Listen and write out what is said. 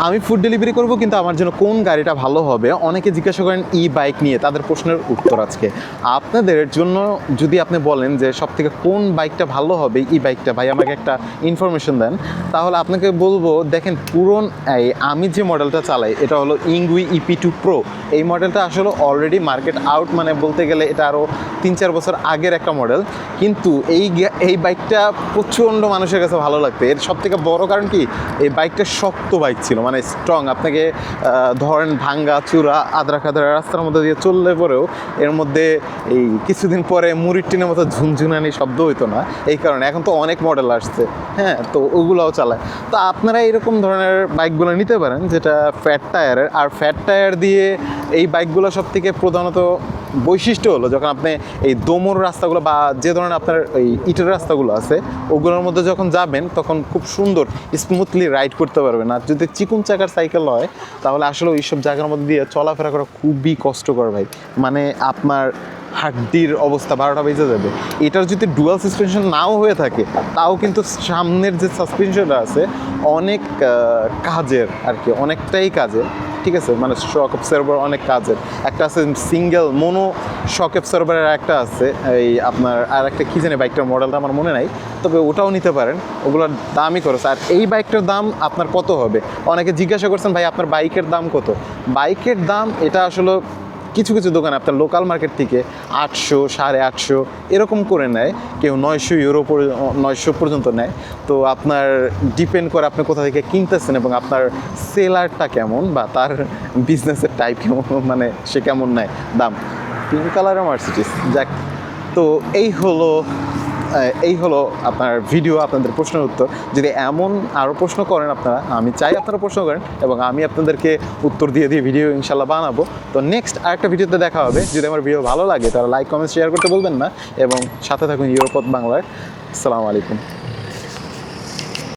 আমি food delivery করব, কিন্তু আমার জন্য কোন গাড়িটা ভালো হবে? অনেকে জিজ্ঞাসা করেন ই বাইক নিয়ে, তাদের প্রশ্নের উত্তর আজকে। আপনাদের জন্য যদি আপনি বলেন যে সবথেকে কোন বাইকটা ভালো হবে, ই বাইকটা, ভাই আমাকে একটা ইনফরমেশন দেন, তাহলে আপনাকে বলবো দেখেন আমি যে মডেলটা চালাই এটা হলো ইংগুই EP2 Pro। এই মডেলটা আসলে অলরেডি মার্কেট আউট, মানে বলতে গেলে এটা আরও 3-4 বছর আগের একটা মডেল, কিন্তু এই বাইকটা প্রচণ্ড মানুষের কাছে ভালো লাগতো। এর সবথেকে বড় কারণ কি, এই বাইকটা শক্ত বাইক ছিল, মানে স্ট্রং। আপনাকে ধরেন ভাঙ্গা চূড়া আদ্রা খাদরা রাস্তার মধ্যে দিয়ে চললে পরেও এর মধ্যে এই কিছুদিন পরে মুড়ির টিনের মতো ঝুনঝুনানি শব্দ হইতো না। এই কারণে এখন তো অনেক মডেল আসছে, হ্যাঁ, তো ওগুলোও চালায়। তো আপনারা এরকম ধরনের বাইকগুলো নিতে পারেন যেটা ফ্যাট টায়ারের। আর ফ্যাট টায়ার দিয়ে এই বাইকগুলো সব থেকে প্রধানত বৈশিষ্ট্য হলো, যখন আপনি এই দোমর রাস্তাগুলো বা যে ধরনের আপনার এই ইটের রাস্তাগুলো আছে ওগুলোর মধ্যে যখন যাবেন তখন খুব সুন্দর স্মুথলি রাইড করতে পারবেন। আর যদি চিকুন চাকার সাইকেল হয় তাহলে আসলে ওইসব জায়গার মধ্যে দিয়ে চলাফেরা করা খুবই কষ্টকর ভাই, মানে আপনার হাড্ডির অবস্থা 12টা বেজে যাবে। এটার যদি ডুয়াল সাসপেনশন নাও হয়ে থাকে তাও কিন্তু সামনের যে সাসপেনশনটা আছে অনেক কাজের আর কি, অনেকটাই কাজের, ঠিক আছে, মানে শক অবজারভার অনেক কাজের। একটা আছে সিঙ্গেল মোনো শক অবজারভারের, একটা আছে এই আপনার, আর একটা কী জানি বাইকটার মডেলটা আমার মনে নাই, তবে ওটাও নিতে পারেন। ওগুলোর দামই খরচ। আর এই বাইকটার দাম আপনার কত হবে? অনেকে জিজ্ঞাসা করছেন ভাই আপনার বাইকের দাম কত? বাইকের দাম এটা আসলে কিছু কিছু দোকানে আপনার লোকাল মার্কেট থেকে 800, 850 এরকম করে নেয়, কেউ 900 ইউরো 900 পর্যন্ত নেয়। তো আপনার ডিপেন্ড করে আপনি কোথা থেকে কিনতেছেন এবং আপনার সেলারটা কেমন বা তার বিজনেসের টাইপ কেমন, মানে সে কেমন নেয় দাম। পিঙ্ক কালারের মার্সিডিজ, যাক। তো এই হলো আপনার ভিডিও, আপনাদের প্রশ্নের উত্তর। যদি এমন আরও প্রশ্ন করেন আপনারা, আমি চাই আপনারা প্রশ্ন করেন এবং আমি আপনাদেরকে উত্তর দিয়ে ভিডিও ইনশাল্লাহ বানাবো। তো নেক্সট আরেকটা ভিডিওতে দেখা হবে। যদি আমার ভিডিও ভালো লাগে তাহলে লাইক কমেন্ট শেয়ার করতে বলবেন না এবং সাথে থাকুন ইউরোপথ বাংলার। আসসালামু আলাইকুম।